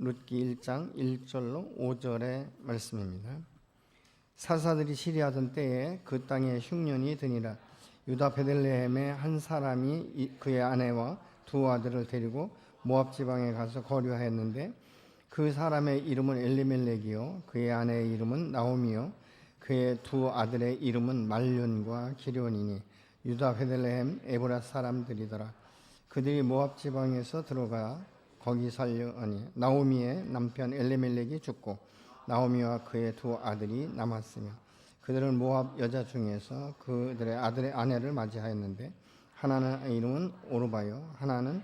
룻기 1장 1절로 5절의 말씀입니다. 사사들이 시리하던 때에 그 땅에 흉년이 드니라. 유다 베들레헴의 한 사람이 그의 아내와 두 아들을 데리고 모압 지방에 가서 거류하였는데 그 사람의 이름은 엘리멜렉이요 그의 아내의 이름은 나오미요 그의 두 아들의 이름은 말륜과 기련이니 유다 베들레헴 에브라 사람들이더라. 그들이 모압 지방에서 들어가 거기 살려하니 나오미의 남편 엘리멜렉이 죽고 나오미와 그의 두 아들이 남았으며 그들은 모압 여자 중에서 그들의 아들의 아내를 맞이하였는데 하나는 이름은 오르바요 하나는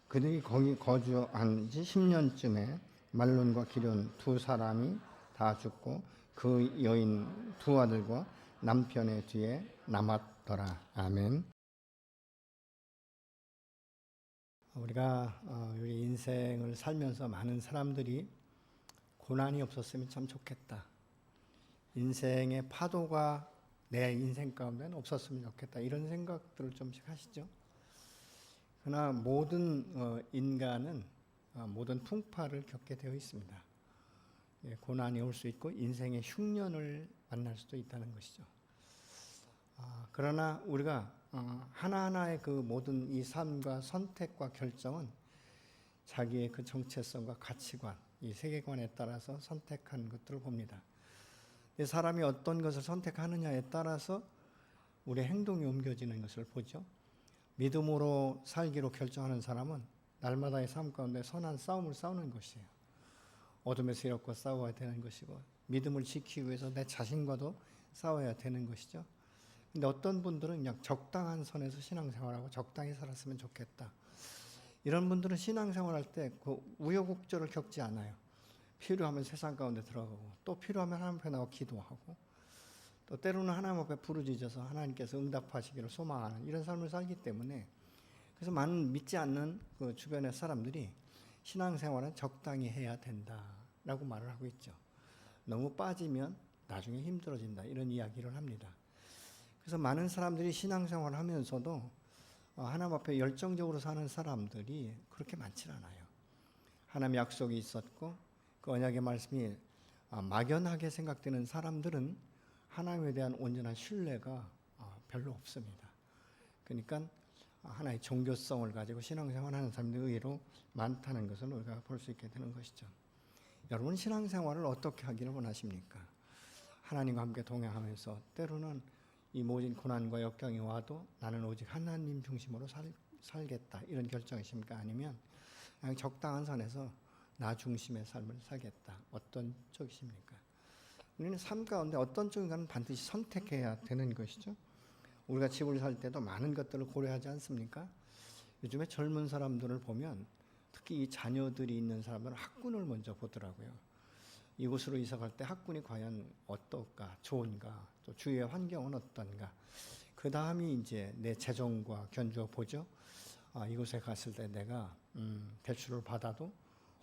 그들이 거기 거주한 지 10년쯤에 말론과 기련 두 사람이 다 죽고 그 여인 두 아들과 남편의 뒤에 남았더라. 아멘. 우리가 우리 인생을 살면서 많은 사람들이 고난이 없었으면 참 좋겠다. 인생의 파도가 내 인생 가운데는 없었으면 좋겠다. 이런 생각들을 좀씩 하시죠. 그러나 모든 인간은 모든 풍파를 겪게 되어 있습니다. 고난이 올 수 있고 인생의 흉년을 만날 수도 있다는 것이죠. 그러나 우리가 하나하나의 그 모든 이 삶과 선택과 결정은 자기의 그 정체성과 가치관, 이 세계관에 따라서 선택한 것들을 봅니다. 사람이 어떤 것을 선택하느냐에 따라서 우리의 행동이 옮겨지는 것을 보죠. 믿음으로 살기로 결정하는 사람은 날마다의 삶 가운데 선한 싸움을 싸우는 것이에요. 어둠의 세력과 싸워야 되는 것이고 믿음을 지키기 위해서 내 자신과도 싸워야 되는 것이죠. 근데 어떤 분들은 그냥 적당한 선에서 신앙생활하고 적당히 살았으면 좋겠다. 이런 분들은 신앙생활할 때 그 우여곡절을 겪지 않아요. 필요하면 세상 가운데 들어가고 또 필요하면 하나님 앞에 나와 기도하고 또 때로는 하나님 앞에 부르짖어서 하나님께서 응답하시기를 소망하는 이런 삶을 살기 때문에 그래서 많은 믿지 않는 그 주변의 사람들이 신앙생활은 적당히 해야 된다라고 말을 하고 있죠. 너무 빠지면 나중에 힘들어진다 이런 이야기를 합니다. 그래서 많은 사람들이 신앙생활을 하면서도 하나님 앞에 열정적으로 사는 사람들이 그렇게 많지 않아요. 하나님의 약속이 있었고 그 언약의 말씀이 막연하게 생각되는 사람들은 하나님에 대한 온전한 신뢰가 별로 없습니다. 그러니까 하나의 종교성을 가지고 신앙생활하는 사람들이 의외로 많다는 것을 우리가 볼 수 있게 되는 것이죠. 여러분 신앙생활을 어떻게 하기를 원하십니까? 하나님과 함께 동행하면서 때로는 이 모든 고난과 역경이 와도 나는 오직 하나님 중심으로 살겠다 이런 결정이십니까? 아니면 그냥 적당한 선에서 나 중심의 삶을 살겠다 어떤 쪽이십니까? 우리는 삶 가운데 어떤 쪽인가는 반드시 선택해야 되는 것이죠. 우리가 집을 살 때도 많은 것들을 고려하지 않습니까? 요즘에 젊은 사람들을 보면 특히 이 자녀들이 있는 사람들은 학군을 먼저 보더라고요. 이곳으로 이사 갈 때 학군이 과연 어떨까, 좋은가, 또 주위의 환경은 어떤가. 그 다음이 이제 내 재정과 견주어 보죠. 이곳에 갔을 때 내가 대출을 받아도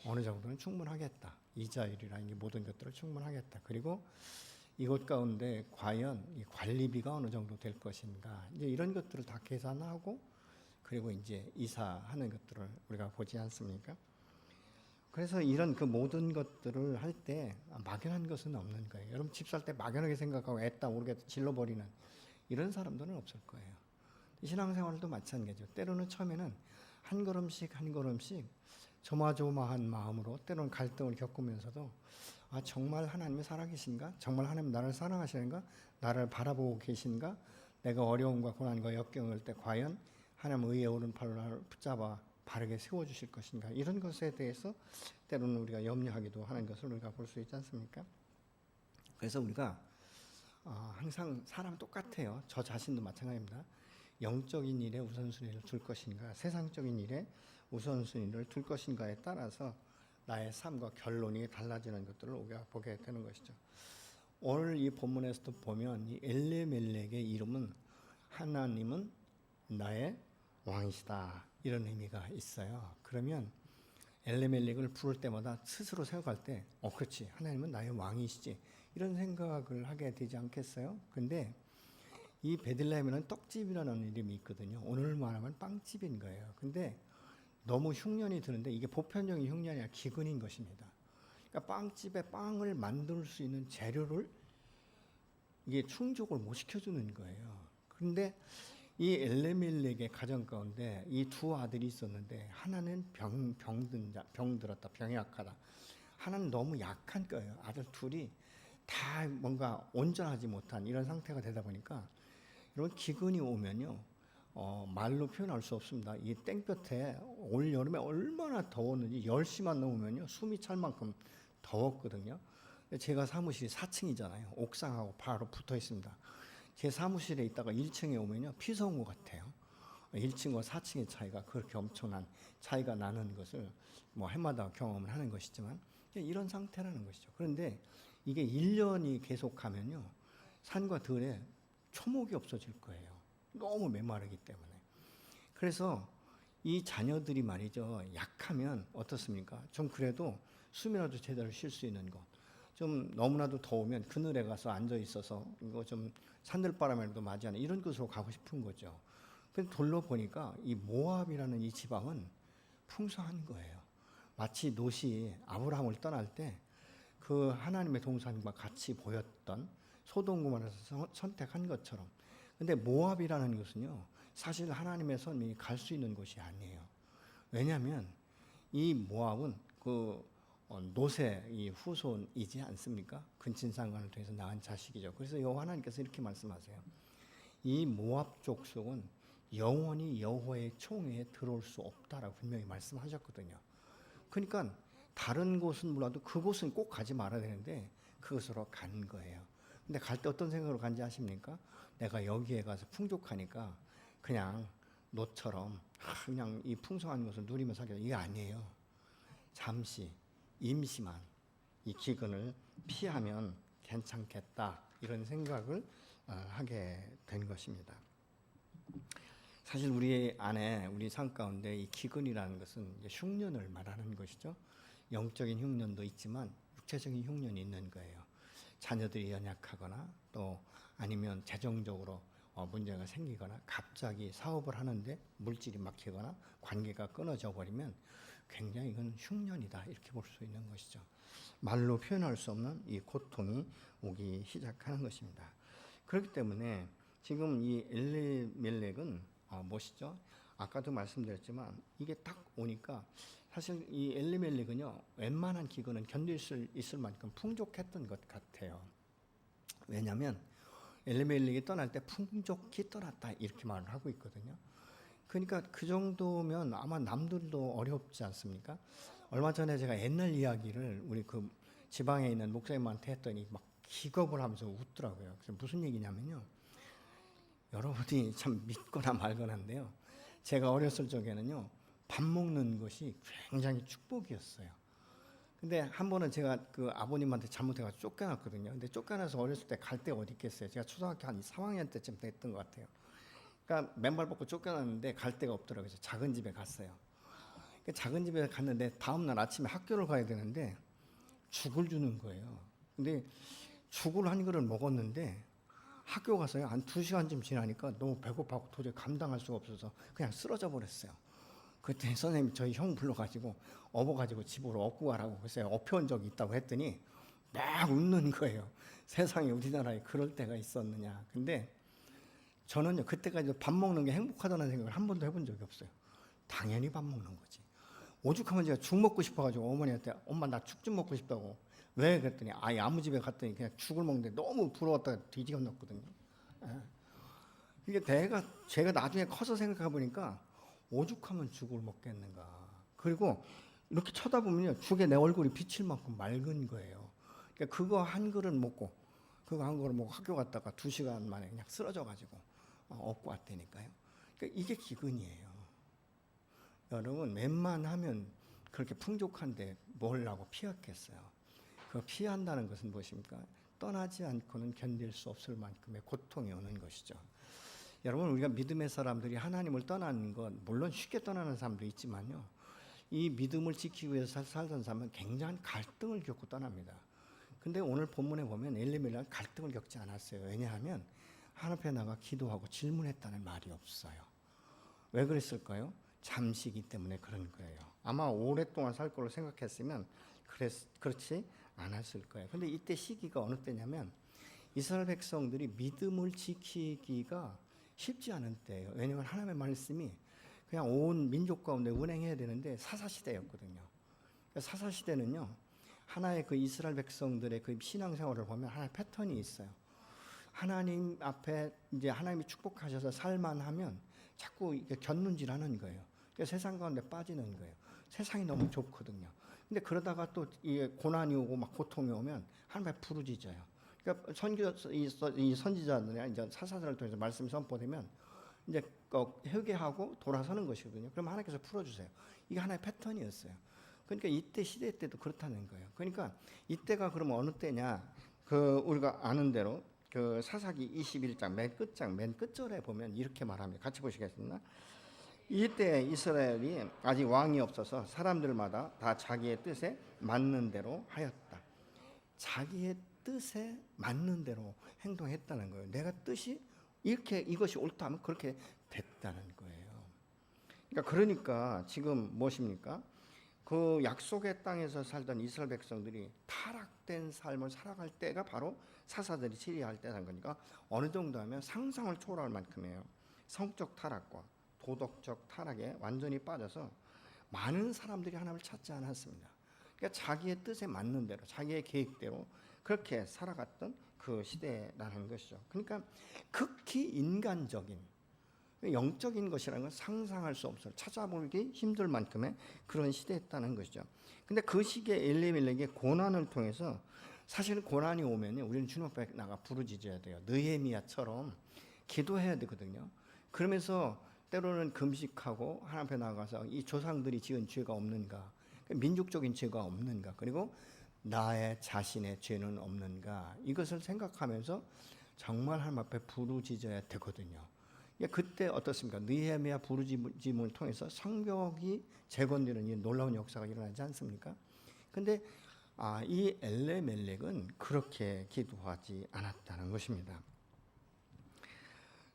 어느 정도는 충분하겠다. 이자율이랑 이 모든 것들을 충분하겠다. 그리고 이곳 가운데 과연 이 관리비가 어느 정도 될 것인가. 이제 이런 것들을 다 계산하고 그리고 이제 이사하는 것들을 우리가 보지 않습니까? 그래서 이런 그 모든 것들을 할 때 막연한 것은 없는 거예요. 여러분 집 살 때 막연하게 생각하고 애따 모르게 질러버리는 이런 사람들은 없을 거예요. 신앙생활도 마찬가지죠. 때로는 처음에는 한 걸음씩 한 걸음씩 조마조마한 마음으로 때로는 갈등을 겪으면서도 정말 하나님이 살아계신가? 정말 하나님 나를 사랑하시는가? 나를 바라보고 계신가? 내가 어려움과 고난과 역경을 때 과연 하나님 의의 오른팔을 나를 붙잡아 바르게 세워주실 것인가? 이런 것에 대해서 때로는 우리가 염려하기도 하는 것을 우리가 볼 수 있지 않습니까? 그래서 우리가 항상 사람 똑같아요. 저 자신도 마찬가지입니다. 영적인 일에 우선순위를 둘 것인가? 세상적인 일에 우선순위를 둘 것인가에 따라서 나의 삶과 결론이 달라지는 것들을 우리가 보게 되는 것이죠. 오늘 이 본문에서도 보면 이 엘리멜렉의 이름은 하나님은 나의 왕이시다 이런 의미가 있어요. 그러면 엘리멜렉을 부를 때마다 스스로 생각할 때 그렇지 하나님은 나의 왕이시지 이런 생각을 하게 되지 않겠어요? 근데 이 베들레헴에는 떡집이라는 이름이 있거든요. 오늘 말하면 빵집인 거예요. 근데 너무 흉년이 드는데 이게 보편적인 흉년이 아니라 기근인 것입니다. 그러니까 빵집에 빵을 만들 수 있는 재료를 이게 충족을 못 시켜주는 거예요. 그런데 이 엘레멜렉의 가정 가운데 이 두 아들이 있었는데 하나는 병들었다, 병약하다. 하나는 너무 약한 거예요. 아들 둘이 다 뭔가 온전하지 못한 이런 상태가 되다 보니까 여러분 기근이 오면요, 말로 표현할 수 없습니다. 이 땡볕에 올 여름에 얼마나 더웠는지 10시만 넘으면요 숨이 찰 만큼 더웠거든요. 제가 사무실이 4층이잖아요. 옥상하고 바로 붙어 있습니다. 제 사무실에 있다가 1층에 오면요 피서온 것 같아요. 1층과 4층의 차이가 그렇게 엄청난 차이가 나는 것을 뭐 해마다 경험을 하는 것이지만 이런 상태라는 것이죠. 그런데 이게 1년이 계속하면요 산과 들에 초목이 없어질 거예요. 너무 메마르기 때문에. 그래서 이 자녀들이 말이죠, 약하면 어떻습니까? 좀 그래도 숨이라도 제대로 쉴 수 있는 것, 좀 너무나도 더우면 그늘에 가서 앉아 있어서 이거 좀 산들바람에도 맞이하는 이런 곳으로 가고 싶은 거죠. 근데 돌로 보니까 이 모압이라는 이 지방은 풍성한 거예요. 마치 롯이 아브라함을 떠날 때 그 하나님의 동산과 같이 보였던 소돔 고모라에서 선택한 것처럼. 근데 모압이라는 것은요 사실 하나님의 선민이 갈 수 있는 곳이 아니에요. 왜냐하면 이 모압은 그 롯의 이 후손이지 않습니까? 근친상간을 통해서 낳은 자식이죠. 그래서 여호와 하나님께서 이렇게 말씀하세요. 이 모압 족속은 영원히 여호와의 총회에 들어올 수 없다라고 분명히 말씀하셨거든요. 그러니까 다른 곳은 몰라도 그곳은 꼭 가지 말아야 되는데 그것으로 간 거예요. 근데 갈 때 어떤 생각으로 간지 아십니까? 내가 여기에 가서 풍족하니까 그냥 롯처럼 그냥 이 풍성한 것을 누리며 살겠다. 이게 아니에요. 잠시 임시만 이 기근을 피하면 괜찮겠다 이런 생각을 하게 된 것입니다. 사실 우리 안에 우리 삶 가운데 이 기근이라는 것은 흉년을 말하는 것이죠. 영적인 흉년도 있지만 육체적인 흉년이 있는 거예요. 자녀들이 연약하거나 또 아니면 재정적으로 문제가 생기거나 갑자기 사업을 하는데 물질이 막히거나 관계가 끊어져 버리면 굉장히 이건 흉년이다 이렇게 볼 수 있는 것이죠. 말로 표현할 수 없는 이 고통이 오기 시작하는 것입니다. 그렇기 때문에 지금 이 엘리멜렉은 무엇이죠? 아까도 말씀드렸지만 이게 딱 오니까 사실 이 엘리멜렉은요 웬만한 기근은 견딜 수 있을 만큼 풍족했던 것 같아요. 왜냐하면 엘리멜렉이 떠날 때 풍족히 떠났다 이렇게 말을 하고 있거든요. 그러니까 그 정도면 아마 남들도 어렵지 않습니까? 얼마 전에 제가 옛날 이야기를 우리 그 지방에 있는 목사님한테 했더니 막 기겁을 하면서 웃더라고요. 그래서 무슨 얘기냐면요. 여러분이 참 믿거나 말거나인데요. 제가 어렸을 적에는요. 밥 먹는 것이 굉장히 축복이었어요. 근데 한 번은 제가 그 아버님한테 잘못해가지고 쫓겨났거든요. 근데 쫓겨나서 어렸을 때 갈 데가 어디 있겠어요. 제가 초등학교 한 3학년 때쯤 됐던 것 같아요. 그러니까 맨발 벗고 쫓겨났는데 갈 데가 없더라고요. 그래서 작은 집에 갔어요. 작은 집에 갔는데 다음날 아침에 학교를 가야 되는데 죽을 주는 거예요. 근데 죽을 한 그릇 먹었는데 학교 가서요 한 2시간쯤 지나니까 너무 배고파고 도저히 감당할 수가 없어서 그냥 쓰러져 버렸어요. 그때 선생님이 저희 형 불러가지고 업어가지고 집으로 업고 가라고 그랬어요. 업혀온 적이 있다고 했더니 막 웃는 거예요. 세상에 우리나라에 그럴 때가 있었느냐. 근데 저는요 그때까지 밥 먹는 게 행복하다는 생각을 한 번도 해본 적이 없어요. 당연히 밥 먹는 거지. 오죽하면 제가 죽 먹고 싶어가지고 어머니한테 엄마 나 죽 좀 먹고 싶다고. 왜 그랬더니 아무 집에 갔더니 그냥 죽을 먹는데 너무 부러웠다가 뒤지게 넣었거든요. 이게 제가 나중에 커서 생각해 보니까 오죽하면 죽을 먹겠는가. 그리고 이렇게 쳐다보면요 죽에 내 얼굴이 비칠 만큼 맑은 거예요. 그러니까 그거 한 그릇 먹고 학교 갔다가 2시간 만에 그냥 쓰러져가지고 업고 왔다니까요. 그러니까 이게 기근이에요. 여러분 웬만하면 그렇게 풍족한데 뭘 하고 피했겠어요. 그 피한다는 것은 무엇입니까? 떠나지 않고는 견딜 수 없을 만큼의 고통이 오는 것이죠. 여러분 우리가 믿음의 사람들이 하나님을 떠나는 것 물론 쉽게 떠나는 사람도 있지만요. 이 믿음을 지키기 위해서 살던 사람은 굉장한 갈등을 겪고 떠납니다. 근데 오늘 본문에 보면 엘리멜렉은 갈등을 겪지 않았어요. 왜냐하면 하나님 앞에 나가 기도하고 질문했다는 말이 없어요. 왜 그랬을까요? 잠시이기 때문에 그런 거예요. 아마 오랫동안 살 거로 생각했으면 그렇지 않았을 거예요. 근데 이때 시기가 어느 때냐면 이스라엘 백성들이 믿음을 지키기가 쉽지 않은 때예요. 왜냐하면 하나님의 말씀이 그냥 온 민족 가운데 운행해야 되는데 사사시대였거든요. 사사시대는요, 하나의 그 이스라엘 백성들의 그 신앙생활을 보면 하나의 패턴이 있어요. 하나님 앞에 이제 하나님이 축복하셔서 살만하면 자꾸 이게 곁눈질하는 거예요. 그러니까 세상 가운데 빠지는 거예요. 세상이 너무 좋거든요. 근데 그러다가 또 이 고난이 오고 막 고통이 오면 하나님의 부르짖어요. 그러니까 이 선지자들이나 이제 사사들을 통해서 말씀이 선포되면 이제 회개하고 돌아서는 것이거든요. 그럼 하나님께서 풀어주세요. 이게 하나의 패턴이었어요. 그러니까 이때 시대 때도 그렇다는 거예요. 그러니까 이때가 그러면 어느 때냐? 그 우리가 아는 대로 그 사사기 21장 맨 끝절에 보면 이렇게 말합니다. 같이 보시겠습니다. 이때 이스라엘이 아직 왕이 없어서 사람들마다 다 자기의 뜻에 맞는 대로 하였다. 자기의 뜻에 맞는 대로 행동했다는 거예요. 내가 뜻이 이렇게 이것이 옳다 하면 그렇게 됐다는 거예요. 그러니까 지금 무엇입니까? 그 약속의 땅에서 살던 이스라엘 백성들이 타락된 삶을 살아갈 때가 바로 사사들이 치리할 때라는 거니까 어느 정도 하면 상상을 초월할 만큼이에요. 성적 타락과 도덕적 타락에 완전히 빠져서 많은 사람들이 하나님을 찾지 않았습니다. 그러니까 자기의 뜻에 맞는 대로 자기의 계획대로 그렇게 살아갔던 그 시대라는 것이죠. 그러니까 극히 인간적인 영적인 것이라는 건 상상할 수 없어요. 찾아보기 힘들 만큼의 그런 시대였다는 것이죠. 근데 그 시기에 엘리멜렉의 고난을 통해서 사실은 고난이 오면 우리는 주님 앞에 나가 부르짖어야 돼요. 느헤미야처럼 기도해야 되거든요. 그러면서 때로는 금식하고 하나님 앞에 나가서 이 조상들이 지은 죄가 없는가, 민족적인 죄가 없는가, 그리고 나의 자신의 죄는 없는가, 이것을 생각하면서 정말 하나님 앞에 부르짖어야 되거든요. 그때 어떻습니까? 느헤미야 부르짖음을 통해서 성벽이 재건되는 이 놀라운 역사가 일어나지 않습니까? 근데 이 엘레멜렉은 그렇게 기도하지 않았다는 것입니다.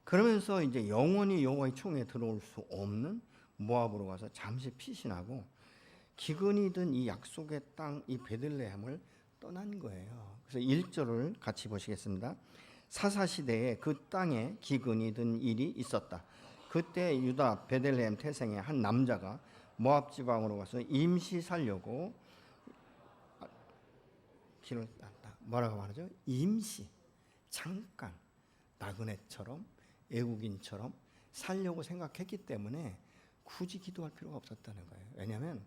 그러면서 이제 영원히 여호와의 총에 들어올 수 없는 모압으로 가서 잠시 피신하고 기근이 든 이 약속의 땅 이 베들레헴을 떠난 거예요. 그래서 1절을 같이 보시겠습니다. 사사시대에 그 땅에 기근이 든 일이 있었다. 그때 유다 베들레헴 태생의 한 남자가 모압 지방으로 가서 임시 살려고 길을 땄다. 뭐라고 말하죠? 임시, 잠깐, 나그네처럼 애국인처럼 살려고 생각했기 때문에 굳이 기도할 필요가 없었다는 거예요. 왜냐하면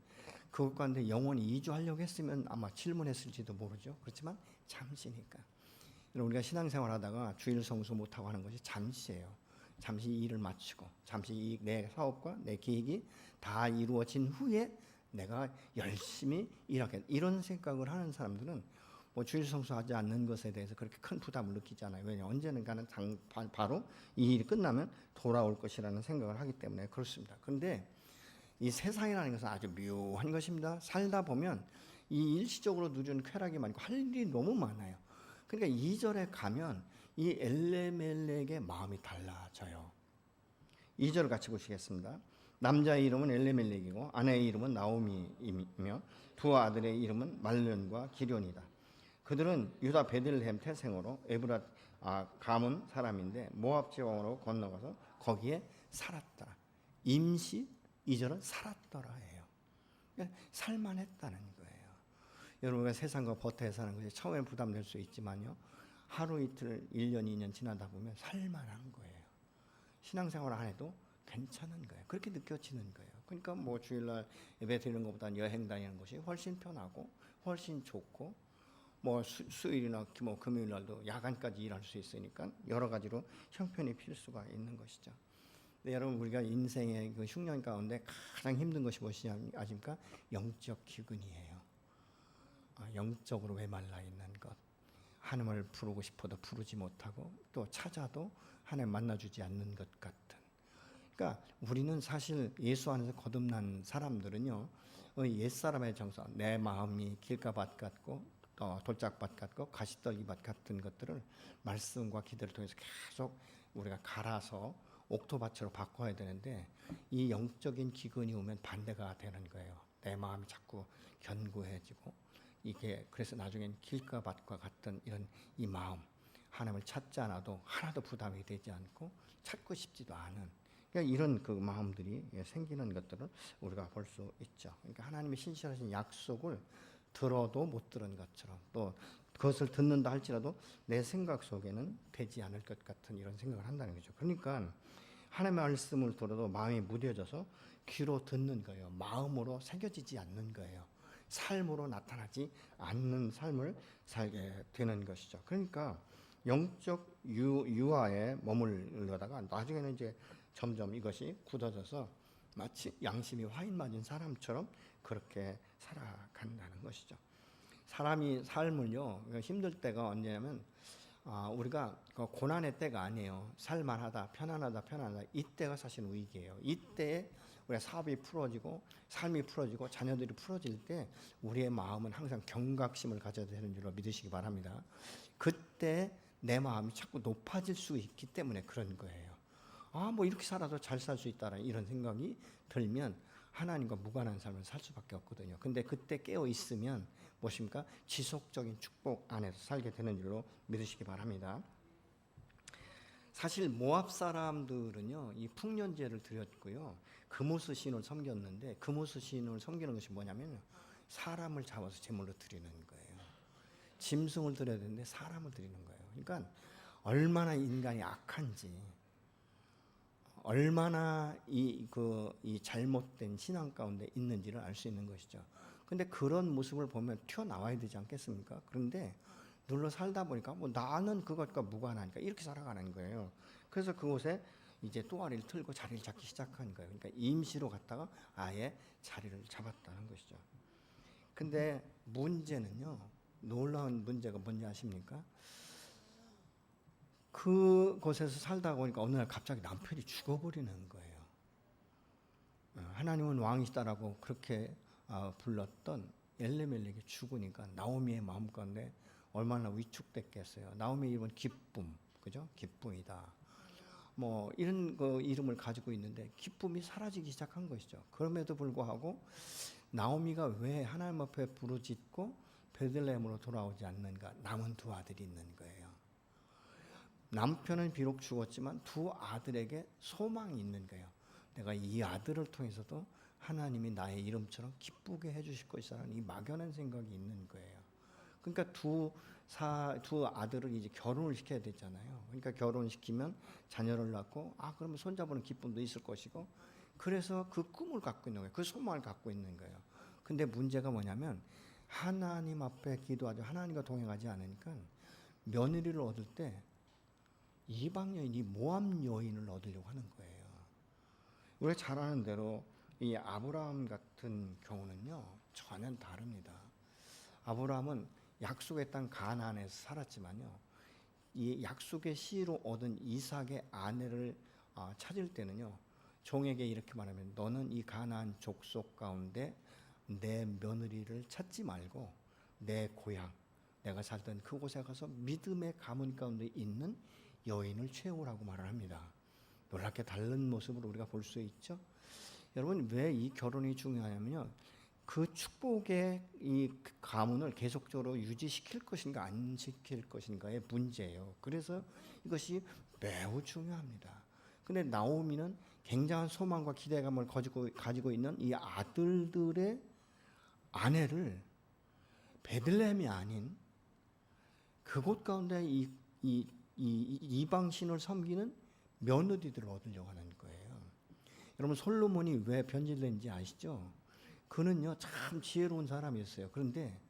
그것 가운데 영원히 이주하려고 했으면 아마 질문했을지도 모르죠. 그렇지만 잠시니까. 우리가 신앙생활 하다가 주일 성수 못하고 하는 것이 잠시예요. 잠시 일을 마치고 잠시 내 사업과 내 계획이 다 이루어진 후에 내가 열심히 일하겠다, 이런 생각을 하는 사람들은 뭐 주일 성수하지 않는 것에 대해서 그렇게 큰 부담을 느끼지 않아요. 왜냐하면 언젠가는 바로 이 일이 끝나면 돌아올 것이라는 생각을 하기 때문에 그렇습니다. 그런데 이 세상이라는 것은 아주 묘한 것입니다. 살다 보면 이 일시적으로 누리는 쾌락이 많고 할 일이 너무 많아요. 그러니까 2절에 가면 이 엘레멜렉의 마음이 달라져요. 2절을 같이 보시겠습니다. 남자의 이름은 엘레멜렉이고 아내의 이름은 나오미이며 두 아들의 이름은 말론과 기련이다. 그들은 유다 베들레헴 태생으로 에브랏 가문 사람인데 모압 지방으로 건너가서 거기에 살았다. 임시 2절은 살았더라예요. 그러니까 살만했다는 거예요. 여러분가 세상과 버텨 사는 것이 처음엔 부담될 수 있지만요, 하루 이틀 1년 2년 지나다 보면 살만한 거예요. 신앙생활 안 해도 괜찮은 거예요. 그렇게 느껴지는 거예요. 그러니까 뭐 주일날 예배 드리는 것보다는 여행 다니는 것이 훨씬 편하고 훨씬 좋고, 뭐 수요일이나 뭐 금요일날도 야간까지 일할 수 있으니까 여러 가지로 형편이 필수가 있는 것이죠. 근데 여러분, 우리가 인생의 그 흉년 가운데 가장 힘든 것이 무엇이냐 아십니까? 영적 기근이에요. 영적으로 메말라 있는 것, 하나님을 부르고 싶어도 부르지 못하고 또 찾아도 하나님 만나주지 않는 것 같은. 그러니까 우리는 사실 예수 안에서 거듭난 사람들은요, 옛사람의 정서, 내 마음이 길가밭 같고 돌짝밭 같고 가시떨기밭 같은 것들을 말씀과 기도를 통해서 계속 우리가 갈아서 옥토밭으로 바꿔야 되는데 이 영적인 기근이 오면 반대가 되는 거예요. 내 마음이 자꾸 견고해지고 이게 그래서 나중엔 길가밭과 같은 이런 이 마음 하나님을 찾지 않아도 하나도 부담이 되지 않고 찾고 싶지도 않은 그러니까 이런 그 마음들이 생기는 것들을 우리가 볼 수 있죠. 그러니까 하나님의 신실하신 약속을 들어도 못 들은 것처럼 또 그것을 듣는다 할지라도 내 생각 속에는 되지 않을 것 같은 이런 생각을 한다는 거죠. 그러니까 하나님의 말씀을 들어도 마음이 무뎌져서 귀로 듣는 거예요. 마음으로 새겨지지 않는 거예요. 삶으로 나타나지 않는 삶을 살게 되는 것이죠. 그러니까 영적 유아에 머물러다가 나중에는 이제 점점 이것이 굳어져서 마치 양심이 화인 맞은 사람처럼 그렇게 살아간다는 것이죠. 사람이 삶을요 힘들 때가 언제냐면 우리가 고난의 때가 아니에요. 살만하다, 편안하다 이때가 사실 위기예요. 이때에 우리가 사업이 풀어지고 삶이 풀어지고 자녀들이 풀어질 때 우리의 마음은 항상 경각심을 가져야 되는 줄로 믿으시기 바랍니다. 그때 내 마음이 자꾸 높아질 수 있기 때문에 그런 거예요. 뭐 이렇게 살아도 잘 살 수 있다라는 이런 생각이 들면 하나님과 무관한 삶을 살 수밖에 없거든요. 근데 그때 깨어 있으면 무엇입니까? 지속적인 축복 안에서 살게 되는 줄로 믿으시기 바랍니다. 사실 모압 사람들은요, 이 풍년제를 드렸고요, 금오스 신을 섬겼는데 금오스 신을 섬기는 것이 뭐냐면 사람을 잡아서 제물로 드리는 거예요. 짐승을 드려야 되는데 사람을 드리는 거예요. 그러니까 얼마나 인간이 악한지, 얼마나 이 잘못된 신앙 가운데 있는지를 알 수 있는 것이죠. 근데 그런 모습을 보면 튀어나와야 되지 않겠습니까? 그런데 눌러 살다 보니까 나는 그것과 무관하니까 이렇게 살아가는 거예요. 그래서 그곳에 이제 또아리를 틀고 자리를 잡기 시작한 거예요. 그러니까 임시로 갔다가 아예 자리를 잡았다는 것이죠. 근데 문제는요, 놀라운 문제가 뭔지 아십니까? 그곳에서 살다 보니까 어느 날 갑자기 남편이 죽어버리는 거예요. 하나님은 왕이시다라고 그렇게 불렀던 엘레멜렉이 죽으니까 나오미의 마음 가운데 얼마나 위축됐겠어요. 나오미의 이름은 기쁨, 그죠? 기쁨이다. 이런 이름을 가지고 있는데 기쁨이 사라지기 시작한 것이죠. 그럼에도 불구하고 나오미가 왜 하나님 앞에 부르짖고 베들레헴으로 돌아오지 않는가? 남은 두 아들이 있는 거예요. 남편은 비록 죽었지만 두 아들에게 소망이 있는 거예요. 내가 이 아들을 통해서도 하나님이 나의 이름처럼 기쁘게 해주실 것이라는 이 막연한 생각이 있는 거예요. 그러니까 두 아들을 이제 결혼을 시켜야 되잖아요. 그러니까 결혼시키면 자녀를 낳고 그러면 손잡는 기쁨도 있을 것이고 그래서 그 꿈을 갖고 있는 거예요. 그 소망을 갖고 있는 거예요. 근데 문제가 뭐냐면 하나님 앞에 기도하죠. 하나님과 동행하지 않으니까 며느리를 얻을 때 이방 여인이 모압 여인을 얻으려고 하는 거예요. 우리가 잘 아는 대로 이 아브라함 같은 경우는요 전혀 다릅니다. 아브라함은 약속의 땅 가나안에서 살았지만요, 이 약속의 씨로 얻은 이삭의 아내를 찾을 때는요 종에게 이렇게 말하면 너는 이 가나안 족속 가운데 내 며느리를 찾지 말고 내 고향 내가 살던 그곳에 가서 믿음의 가문 가운데 있는 여인을 채우라고 말을 합니다. 놀랍게 다른 모습을 우리가 볼 수 있죠. 여러분 왜 이 결혼이 중요하냐면요, 그 축복의 이 가문을 계속적으로 유지시킬 것인가 안 시킬 것인가의 문제예요. 그래서 이것이 매우 중요합니다. 근데 나오미는 굉장한 소망과 기대감을 가지고 있는 이 아들들의 아내를 베들레헴이 아닌 그곳 가운데 이 이방신을 섬기는 며느리들을 얻으려고 하는 거예요. 여러분 솔로몬이 왜 변질된지 아시죠? 그는요 참 지혜로운 사람이었어요. 그런데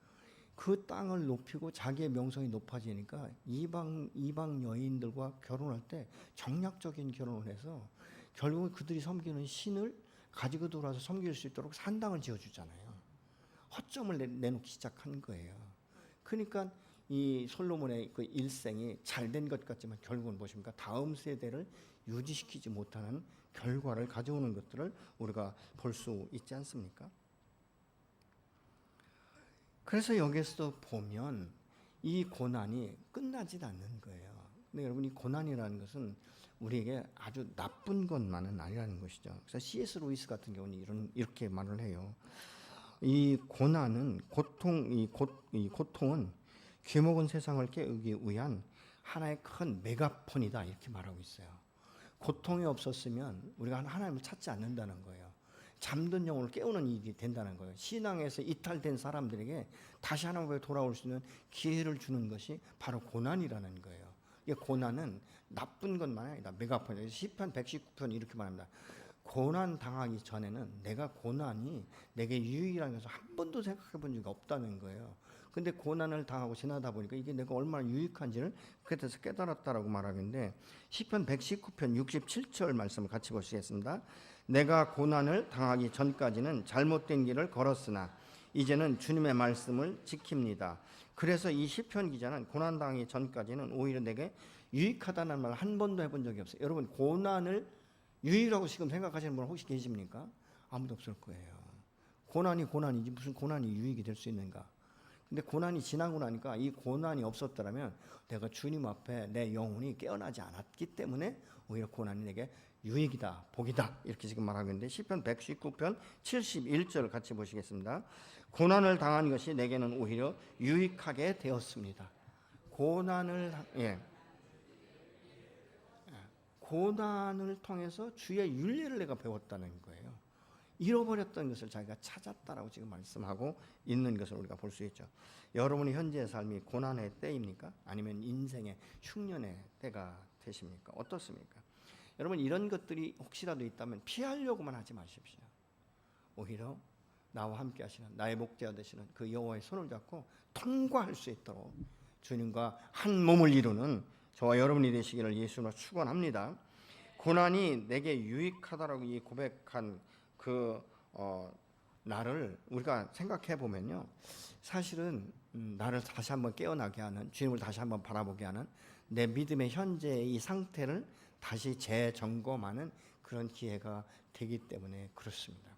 그 땅을 높이고 자기의 명성이 높아지니까 이방 여인들과 결혼할 때 정략적인 결혼을 해서 결국은 그들이 섬기는 신을 가지고 돌아서 섬길 수 있도록 산당을 지어주잖아요. 허점을 내놓기 시작한 거예요. 그러니까 이 솔로몬의 그 일생이 잘된 것 같지만 결국은 무엇입니까? 다음 세대를 유지시키지 못하는 결과를 가져오는 것들을 우리가 볼 수 있지 않습니까? 그래서 여기서도 보면 이 고난이 끝나지 않는 거예요. 근데 여러분, 이 고난이라는 것은 우리에게 아주 나쁜 것만은 아니라는 것이죠. 그래서 C.S. 루이스 같은 경우는 이렇게 말을 해요. 이 고난은 이 고통은 귀먹은 세상을 깨우기 위한 하나의 큰 메가폰이다, 이렇게 말하고 있어요. 고통이 없었으면 우리가 하나님을 찾지 않는다는 거예요. 잠든 영혼을 깨우는 일이 된다는 거예요. 신앙에서 이탈된 사람들에게 다시 하나님께 돌아올 수 있는 기회를 주는 것이 바로 고난이라는 거예요. 이 고난은 나쁜 것만 아니다. 메가폰이에요. 시편 119편 이렇게 말합니다. 고난 당하기 전에는 내가 고난이 내게 유익이라는 것을 한 번도 생각해 본 적이 없다는 거예요. 근데 고난을 당하고 지나다 보니까 이게 내가 얼마나 유익한지를 그때서 깨달았다라고 말하는데, 시편 119편 67절 말씀을 같이 보시겠습니다. 내가 고난을 당하기 전까지는 잘못된 길을 걸었으나 이제는 주님의 말씀을 지킵니다. 그래서 이 시편 기자는 고난 당하기 전까지는 오히려 내게 유익하다는 말 한 번도 해본 적이 없어요. 여러분, 고난을 유익이라고 지금 생각하시는 분 혹시 계십니까? 아무도 없을 거예요. 고난이 고난이지 무슨 고난이 유익이 될 수 있는가? 근데 고난이 지나고 나니까 이 고난이 없었더라면 내가 주님 앞에 내 영혼이 깨어나지 않았기 때문에 오히려 고난이 내게 유익이다, 복이다, 이렇게 지금 말하고 있는데, 시편 119편 71절 같이 보시겠습니다. 고난을 당한 것이 내게는 오히려 유익하게 되었습니다. 고난을 통해서 주의 윤리를 내가 배웠다는 거예요. 잃어버렸던 것을 자기가 찾았다라고 지금 말씀하고 있는 것을 우리가 볼 수 있죠. 여러분의 현재의 삶이 고난의 때입니까? 아니면 인생의 흉년의 때가 되십니까? 어떻습니까? 여러분, 이런 것들이 혹시라도 있다면 피하려고만 하지 마십시오. 오히려 나와 함께 하시는, 나의 목자 되시는 그 여호와의 손을 잡고 통과할 수 있도록 주님과 한 몸을 이루는 저와 여러분이 되시기를 예수로 축원합니다. 고난이 내게 유익하다라고 이 고백한 나를 우리가 생각해 보면요, 사실은 나를 다시 한번 깨어나게 하는, 주님을 다시 한번 바라보게 하는, 내 믿음의 현재의 이 상태를 다시 재점검하는 그런 기회가 되기 때문에 그렇습니다.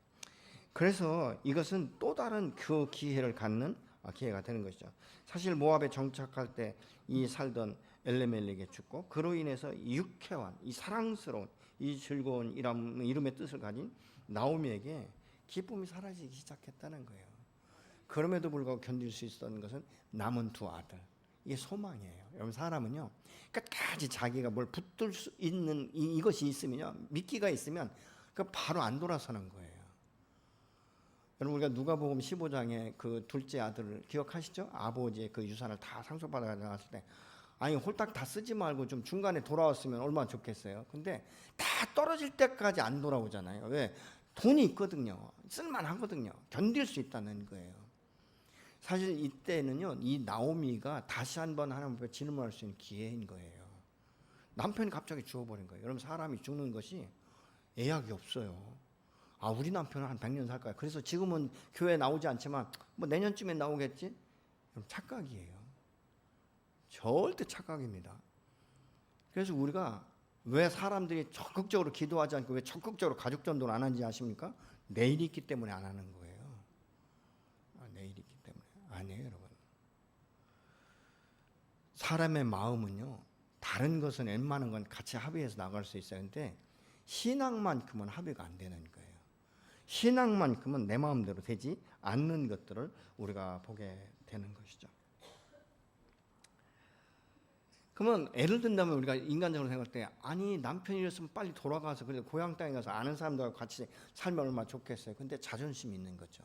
그래서 이것은 또 다른 그 기회를 갖는 기회가 되는 것이죠. 사실 모압에 정착할 때 이 살던 엘레멜렉에 죽고, 그로 인해서 유쾌한 이 사랑스러운 이 즐거운 이름의 뜻을 가진 나오미에게 기쁨이 사라지기 시작했다는 거예요. 그럼에도 불구하고 견딜 수 있었던 것은 남은 두 아들, 이게 소망이에요. 여러분, 사람은요 끝까지 자기가 뭘 붙들 수 있는 이것이 있으면요, 미끼가 있으면 그 바로 안 돌아서는 거예요. 여러분, 우리가 누가복음 15장에 그 둘째 아들을 기억하시죠? 아버지의 그 유산을 다 상속받아 나왔을 때, 아니 홀딱 다 쓰지 말고 좀 중간에 돌아왔으면 얼마나 좋겠어요. 근데 다 떨어질 때까지 안 돌아오잖아요. 왜? 돈이 있거든요. 쓸만하거든요. 견딜 수 있다는 거예요. 사실 이때는요, 이 나오미가 다시 한번 하나님 앞에 질문할 수 있는 기회인 거예요. 남편이 갑자기 죽어버린 거예요. 여러분, 사람이 죽는 것이 예약이 없어요. 우리 남편은 한 100년 살 거야. 그래서 지금은 교회에 나오지 않지만 뭐 내년쯤에 나오겠지? 여러분, 착각이에요. 절대 착각입니다. 그래서 우리가 왜 사람들이 적극적으로 기도하지 않고 왜 적극적으로 가족 전도를 안 하는지 아십니까? 내일이 있기 때문에 안 하는 거예요. 내일이 있기 때문에. 아니에요, 여러분. 사람의 마음은요, 다른 것은 웬만한 건 같이 합의해서 나갈 수 있어요. 근데 신앙만큼은 합의가 안 되는 거예요. 신앙만큼은 내 마음대로 되지 않는 것들을 우리가 보게 되는 것이죠. 그러면 예를 든다면 우리가 인간적으로 생각할 때, 아니 남편이 이랬으면 빨리 돌아가서 그래도 고향 땅에 가서 아는 사람들하고 같이 살면 얼마나 좋겠어요. 근데 자존심이 있는 거죠.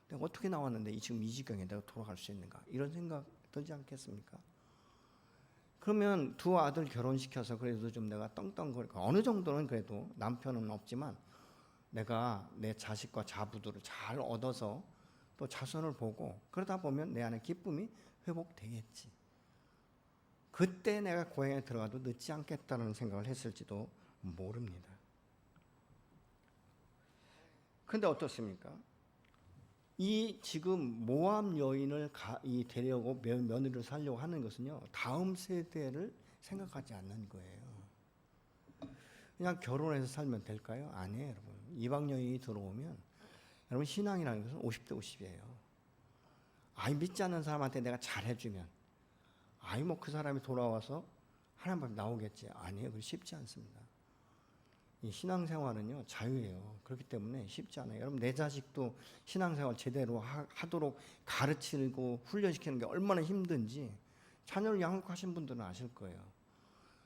내가 어떻게 나왔는데 지금 이 지경에 내가 돌아갈 수 있는가, 이런 생각 들지 않겠습니까? 그러면 두 아들 결혼시켜서 그래도 좀 내가 떵떵거리고, 어느 정도는 그래도 남편은 없지만 내가 내 자식과 자부들을 잘 얻어서 또 자손을 보고 그러다 보면 내 안에 기쁨이 회복되겠지. 그때 내가 고향에 들어가도 늦지 않겠다는 생각을 했을지도 모릅니다. 근데 어떻습니까? 이 지금 모압 여인을 데려오고 며느리를 살려고 하는 것은요, 다음 세대를 생각하지 않는 거예요. 그냥 결혼해서 살면 될까요? 아니에요, 여러분. 이방 여인이 들어오면 여러분, 신앙이라는 것은 50대 50이에요. 믿지 않는 사람한테 내가 잘해주면, 뭐 그 사람이 돌아와서 하나님 앞에 나오겠지. 아니에요. 그게 쉽지 않습니다. 이 신앙생활은요 자유예요. 그렇기 때문에 쉽지 않아요. 여러분 내 자식도 신앙생활 제대로 하도록 가르치고 훈련시키는 게 얼마나 힘든지 자녀를 양육하신 분들은 아실 거예요.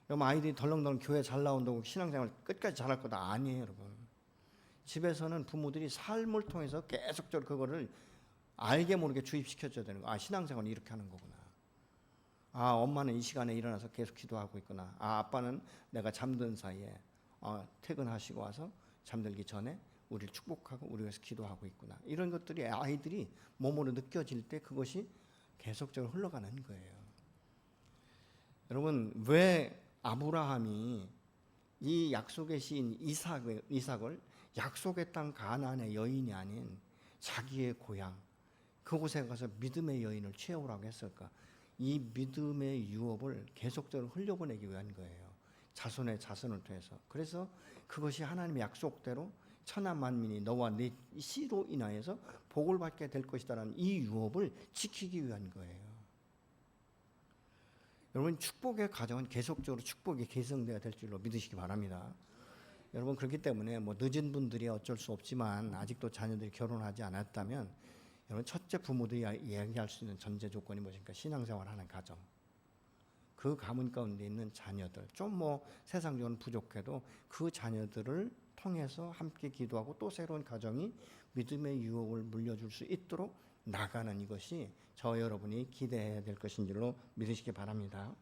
여러분 아이들이 덜렁덜렁 교회 잘 나온다고 신앙생활 끝까지 잘할 거다 아니에요. 여러분 집에서는 부모들이 삶을 통해서 계속적으로 그거를 알게 모르게 주입시켜줘야 되는 거야. 아 신앙생활은 이렇게 하는 거구나. 아 엄마는 이 시간에 일어나서 계속 기도하고 있구나. 아 아빠는 내가 잠든 사이에 퇴근하시고 와서 잠들기 전에 우리를 축복하고 우리 위해서 기도하고 있구나. 이런 것들이 아이들이 몸으로 느껴질 때 그것이 계속적으로 흘러가는 거예요. 여러분 왜 아브라함이 이 약속의 시인 이삭을 약속의 땅 가나안의 여인이 아닌 자기의 고향 그곳에 가서 믿음의 여인을 취해오라고 했을까? 이 믿음의 유업을 계속적으로 흘려보내기 위한 거예요. 자손의 자손을 통해서. 그래서 그것이 하나님의 약속대로 천하 만민이 너와 네 씨로 인하여서 복을 받게 될 것이다라는 이 유업을 지키기 위한 거예요. 여러분 축복의 가정은 계속적으로 축복이 계승되어야 될 줄로 믿으시기 바랍니다. 여러분 그렇기 때문에 뭐 늦은 분들이 어쩔 수 없지만 아직도 자녀들이 결혼하지 않았다면 여러분 첫째 부모들이 이야기할 수 있는 전제 조건이 무엇입니까? 신앙생활하는 가정. 그 가문 가운데 있는 자녀들 좀 뭐 세상적으로는 부족해도 그 자녀들을 통해서 함께 기도하고 또 새로운 가정이 믿음의 유혹을 물려줄 수 있도록 나가는 이것이 저 여러분이 기대해야 될 것인 줄로 믿으시기 바랍니다.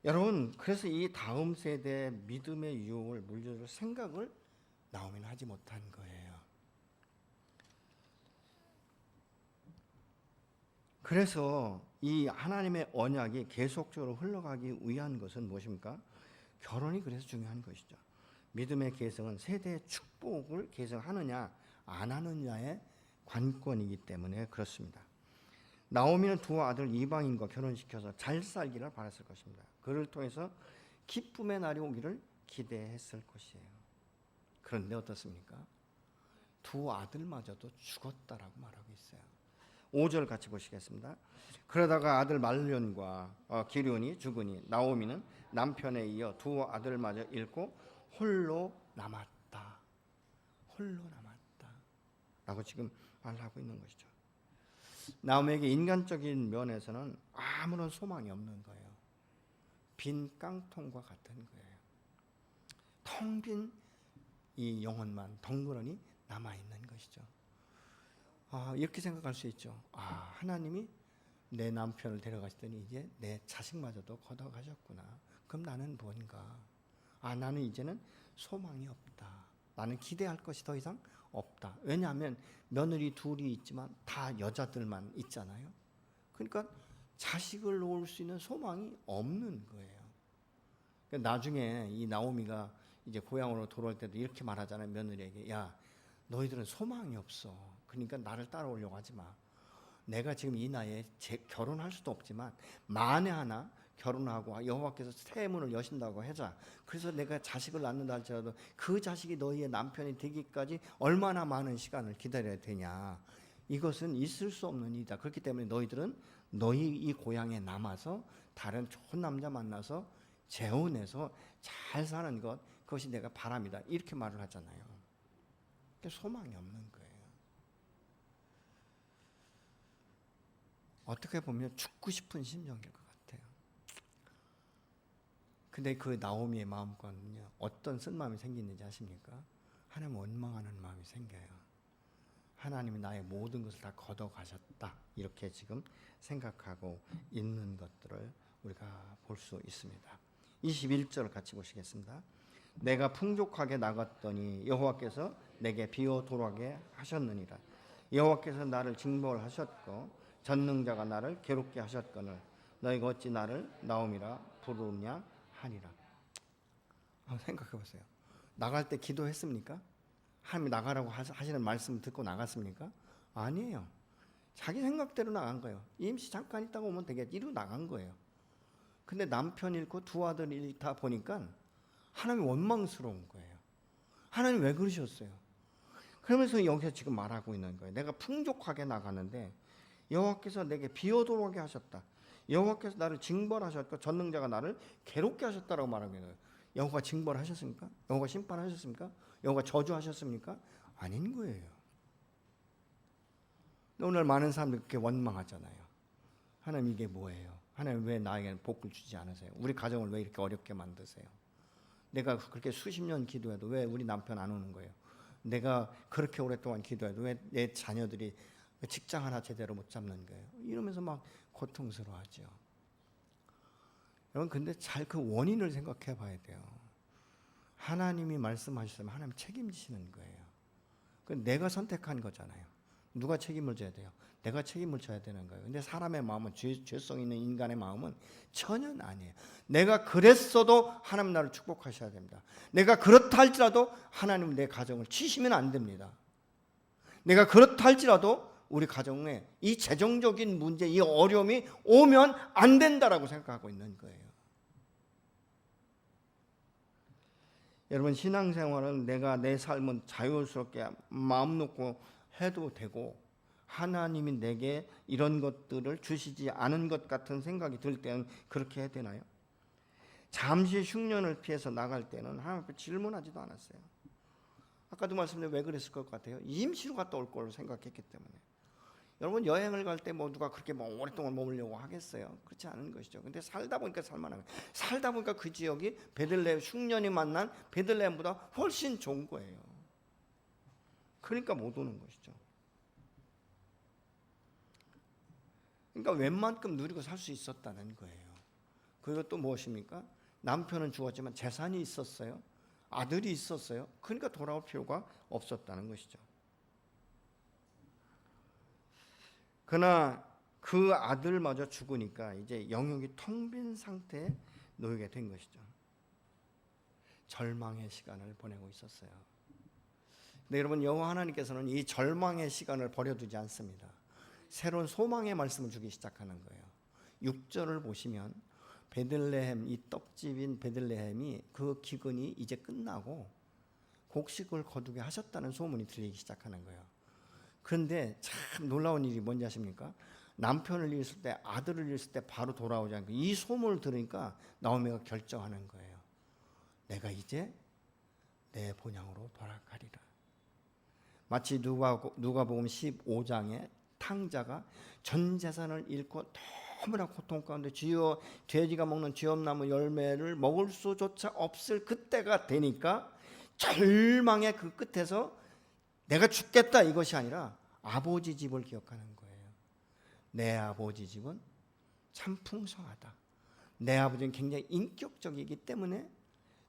여러분 그래서 이 다음 세대 믿음의 유혹을 물려줄 생각을 나오미는 하지 못한 거예요. 그래서 이 하나님의 언약이 계속적으로 흘러가기 위한 것은 무엇입니까? 결혼이 그래서 중요한 것이죠. 믿음의 계승은 세대의 축복을 계승하느냐 안 하느냐의 관건이기 때문에 그렇습니다. 나오미는 두 아들 이방인과 결혼시켜서 잘 살기를 바랐을 것입니다. 그를 통해서 기쁨의 날이 오기를 기대했을 것이에요. 그런데 어떻습니까? 두 아들마저도 죽었다라고 말하고 있어요. 5절 같이 보시겠습니다. 그러다가 아들 말론과 기륜이 죽으니 나오미는 남편에 이어 두 아들마저 잃고 홀로 남았다. 홀로 남았다. 라고 지금 말하고 있는 것이죠. 나오미에게 인간적인 면에서는 아무런 소망이 없는 거예요. 빈 깡통과 같은 거예요. 텅 빈 이 영혼만 덩그러니 남아있는 것이죠. 이렇게 생각할 수 있죠. 하나님이 내 남편을 데려가시더니 이제 내 자식마저도 걷어가셨구나. 그럼 나는 뭔가? 나는 이제는 소망이 없다. 나는 기대할 것이 더 이상 없다. 왜냐하면 며느리 둘이 있지만 다 여자들만 있잖아요. 그러니까 자식을 놓을 수 있는 소망이 없는 거예요. 그러니까 나중에 이 나오미가 이제 고향으로 돌아올 때도 이렇게 말하잖아요. 며느리에게 야 너희들은 소망이 없어. 그러니까 나를 따라오려고 하지 마. 내가 지금 이 나이에 결혼할 수도 없지만 만에 하나 결혼하고 여호와께서 새 문을 여신다고 하자. 그래서 내가 자식을 낳는다 할지라도 그 자식이 너희의 남편이 되기까지 얼마나 많은 시간을 기다려야 되냐. 이것은 있을 수 없는 일이다. 그렇기 때문에 너희들은 너희 이 고향에 남아서 다른 좋은 남자 만나서 재혼해서 잘 사는 것 그것이 내가 바람이다. 이렇게 말을 하잖아요. 소망이 없는 거예요. 어떻게 보면 죽고 싶은 심정일 것 같아요. 근데 그 나오미의 마음과는요, 어떤 쓴마음이 생기는지 아십니까? 하나님 원망하는 마음이 생겨요. 하나님이 나의 모든 것을 다 걷어가셨다. 이렇게 지금 생각하고 있는 것들을 우리가 볼 수 있습니다. 21절 같이 보시겠습니다. 내가 풍족하게 나갔더니 여호와께서 내게 비어 돌아가게 하셨느니라. 여호와께서 나를 징벌 하셨고 전능자가 나를 괴롭게 하셨거늘 너희가 어찌 나를 나오미라 부르냐 하니라. 생각해 보세요. 나갈 때 기도했습니까? 하나님이 나가라고 하시는 말씀 듣고 나갔습니까? 아니에요. 자기 생각대로 나간 거예요. 임시 잠깐 있다가 오면 되겠지 이러고 나간 거예요. 근데 남편 잃고 두 아들 잃다 보니까 하나님이 원망스러운 거예요. 하나님 왜 그러셨어요? 그러면서 여기서 지금 말하고 있는 거예요. 내가 풍족하게 나가는데 여호와께서 내게 비어 돌아오게 하셨다. 여호와께서 나를 징벌하셨고 전능자가 나를 괴롭게 하셨다라고 말합니다. 여호와가 징벌하셨습니까? 여호와가 심판하셨습니까? 여호와가 저주하셨습니까? 아닌 거예요. 오늘 많은 사람들이 그렇게 원망하잖아요. 하나님 이게 뭐예요? 하나님 왜 나에게 복을 주지 않으세요? 우리 가정을 왜 이렇게 어렵게 만드세요? 내가 그렇게 수십 년 기도해도 왜 우리 남편 안 오는 거예요? 내가 그렇게 오랫동안 기도해도 왜 내 자녀들이 직장 하나 제대로 못 잡는 거예요? 이러면서 막 고통스러워하죠. 여러분 근데 잘 그 원인을 생각해 봐야 돼요. 하나님이 말씀하셨으면 하나님 책임지시는 거예요. 내가 선택한 거잖아요. 누가 책임을 져야 돼요? 내가 책임을 져야 되는 거예요. 근데 사람의 마음은 죄성 있는 인간의 마음은 전혀 아니에요. 내가 그랬어도 하나님 나를 축복하셔야 됩니다. 내가 그렇다 할지라도 하나님 내 가정을 치시면 안 됩니다. 내가 그렇다 할지라도 우리 가정에 이 재정적인 문제, 이 어려움이 오면 안 된다라고 생각하고 있는 거예요. 여러분 신앙생활은 내가 내 삶은 자유스럽게 마음 놓고 해도 되고 하나님이 내게 이런 것들을 주시지 않은 것 같은 생각이 들 때는 그렇게 해야 되나요? 잠시 흉년을 피해서 나갈 때는 하나님 앞에 질문하지도 않았어요. 아까도 말씀드린 왜 그랬을 것 같아요? 임시로 갔다 올 걸로 생각했기 때문에. 여러분 여행을 갈 때 뭐 누가 그렇게 뭐 오랫동안 머물려고 하겠어요? 그렇지 않은 것이죠. 근데 살다 보니까 살만한 거예요. 살다 보니까 그 지역이 베들레헴 흉년이 만난 베들레헴보다 훨씬 좋은 거예요. 그러니까 못 오는 것이죠. 그러니까 웬만큼 누리고 살 수 있었다는 거예요. 그리고 또 무엇입니까? 남편은 죽었지만 재산이 있었어요. 아들이 있었어요. 그러니까 돌아올 필요가 없었다는 것이죠. 그러나 그 아들마저 죽으니까 이제 영역이 텅 빈 상태에 놓이게 된 것이죠. 절망의 시간을 보내고 있었어요. 근데 여러분 여호와 하나님께서는 이 절망의 시간을 버려두지 않습니다. 새로운 소망의 말씀을 주기 시작하는 거예요. 6절을 보시면 베들레헴, 이 떡집인 베들레헴이 그 기근이 이제 끝나고 곡식을 거두게 하셨다는 소문이 들리기 시작하는 거예요. 그런데 참 놀라운 일이 뭔지 아십니까? 남편을 잃었을 때, 아들을 잃었을 때 바로 돌아오지 않고 이 소문을 들으니까 나오미가 결정하는 거예요. 내가 이제 내 본향으로 돌아가리라. 마치 누가복음 15장에 탕자가 전 재산을 잃고 너무나 고통 가운데 주여 돼지가 먹는 쥐엄나무 열매를 먹을 수조차 없을 그때가 되니까 절망의 그 끝에서 내가 죽겠다 이것이 아니라 아버지 집을 기억하는 거예요. 내 아버지 집은 참 풍성하다. 내 아버지는 굉장히 인격적이기 때문에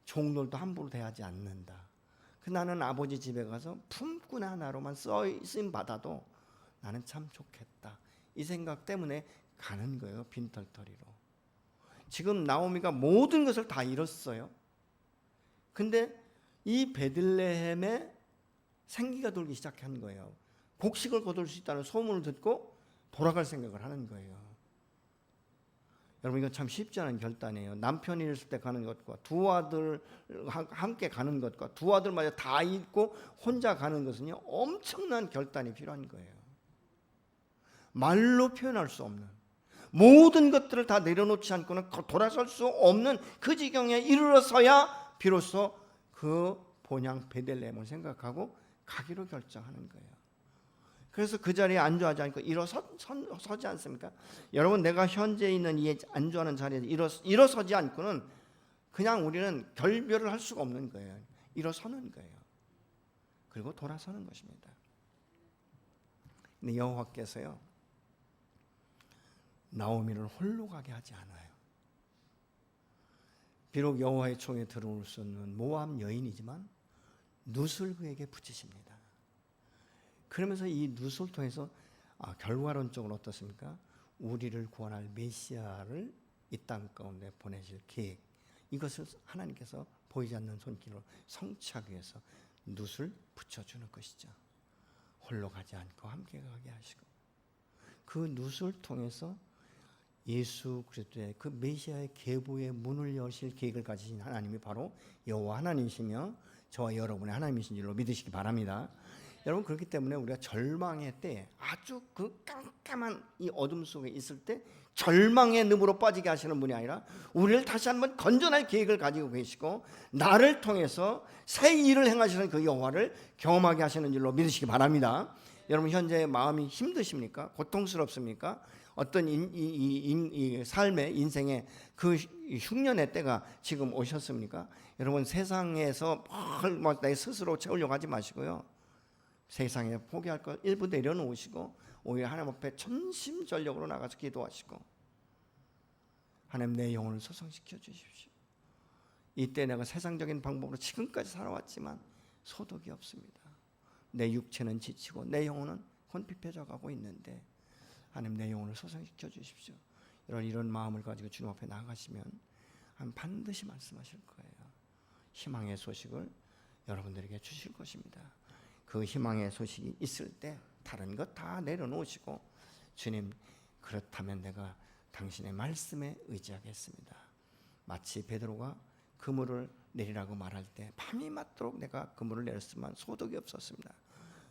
종들도 함부로 대하지 않는다. 나는 아버지 집에 가서 품꾼 하나로만 쓰임 받아도 나는 참 좋겠다. 이 생각 때문에 가는 거예요. 빈털터리로. 지금 나오미가 모든 것을 다 잃었어요. 근데 이 베들레헴에 생기가 돌기 시작한 거예요. 곡식을 거둘 수 있다는 소문을 듣고 돌아갈 생각을 하는 거예요. 여러분 이건 참 쉽지 않은 결단이에요. 남편이 잃었을 때 가는 것과 두 아들 함께 가는 것과 두 아들마저 다 잃고 혼자 가는 것은요 엄청난 결단이 필요한 거예요. 말로 표현할 수 없는 모든 것들을 다 내려놓지 않고는 돌아설 수 없는 그 지경에 이르러서야 비로소 그 본향 베들레헴을 생각하고 가기로 결정하는 거예요. 그래서 그 자리에 안주하지 않고 일어서지 않습니까? 여러분 내가 현재 있는 이 안주하는 자리에 일어서지 않고는 그냥 우리는 결별을 할 수가 없는 거예요. 일어서는 거예요. 그리고 돌아서는 것입니다. 근데 여호와께서요 나오미를 홀로 가게 하지 않아요. 비록 여호와의 총에 들어올 수 없는 모압 여인이지만 룻을 그에게 붙이십니다. 그러면서 이 룻을 통해서 결과론적으로 어떻습니까? 우리를 구원할 메시아를 이 땅 가운데 보내실 계획, 이것을 하나님께서 보이지 않는 손길로 성취하기 위해서 룻을 붙여주는 것이죠. 홀로 가지 않고 함께 가게 하시고 그 룻을 통해서 예수 그리스도의 그 메시아의 계보의 문을 여실 계획을 가지신 하나님이 바로 여호와 하나님이시며 저와 여러분의 하나님이신 줄로 믿으시기 바랍니다. 여러분 그렇기 때문에 우리가 절망의 때에 아주 그 깜깜한 이 어둠 속에 있을 때 절망의 늪으로 빠지게 하시는 분이 아니라 우리를 다시 한번 건전할 계획을 가지고 계시고 나를 통해서 새 일을 행하시는 그 여호와를 경험하게 하시는 줄로 믿으시기 바랍니다. 여러분 현재 마음이 힘드십니까? 고통스럽습니까? 어떤 이 삶의 인생의 그 흉년의 때가 지금 오셨습니까? 여러분 세상에서 뭘 내 스스로 채우려고 하지 마시고요. 세상에 포기할 것 일부 내려놓으시고 오히려 하나님 앞에 전심전력으로 나가서 기도하시고 하나님 내 영혼을 소성시켜 주십시오. 이때 내가 세상적인 방법으로 지금까지 살아왔지만 소득이 없습니다. 내 육체는 지치고 내 영혼은 혼핍해져 가고 있는데 하나님 내 영혼을 소성시켜 주십시오. 이런 마음을 가지고 주님 앞에 나가시면 반드시 말씀하실 거예요. 희망의 소식을 여러분들에게 주실 것입니다. 그 희망의 소식이 있을 때 다른 것 다 내려놓으시고 주님 그렇다면 내가 당신의 말씀에 의지하겠습니다. 마치 베드로가 그물을 내리라고 말할 때 밤이 맞도록 내가 그물을 내렸지만 소득이 없었습니다.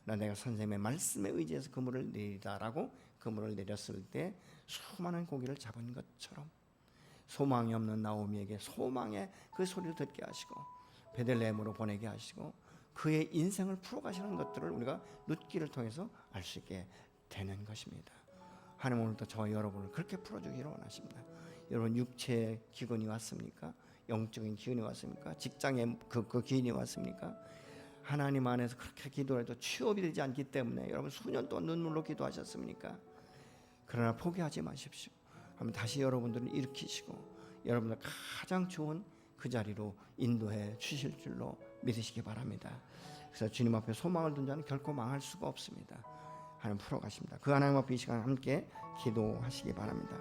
내가 선생님의 말씀에 의지해서 그물을 내리다라고 그물을 내렸을 때 수많은 고기를 잡은 것처럼 소망이 없는 나오미에게 소망의 그 소리를 듣게 하시고 베들레헴으로 보내게 하시고 그의 인생을 풀어가시는 것들을 우리가 룻기를 통해서 알 수 있게 되는 것입니다. 하나님 오늘도 저와 여러분을 그렇게 풀어주기를 원하십니다. 여러분 육체의 기근이 왔습니까? 영적인 기근이 왔습니까? 직장의 그 기근이 왔습니까? 하나님 안에서 그렇게 기도해도 취업이 되지 않기 때문에 여러분 수년 동안 눈물로 기도하셨습니까? 그러나 포기하지 마십시오. 한번 다시 여러분들을 일으키시고 여러분들 가장 좋은 그 자리로 인도해 주실 줄로 믿으시기 바랍니다. 그래서 주님 앞에 소망을 둔 자는 결코 망할 수가 없습니다. 하나님 풀어가십니다. 그 하나님 앞에 이 시간 함께 기도하시기 바랍니다.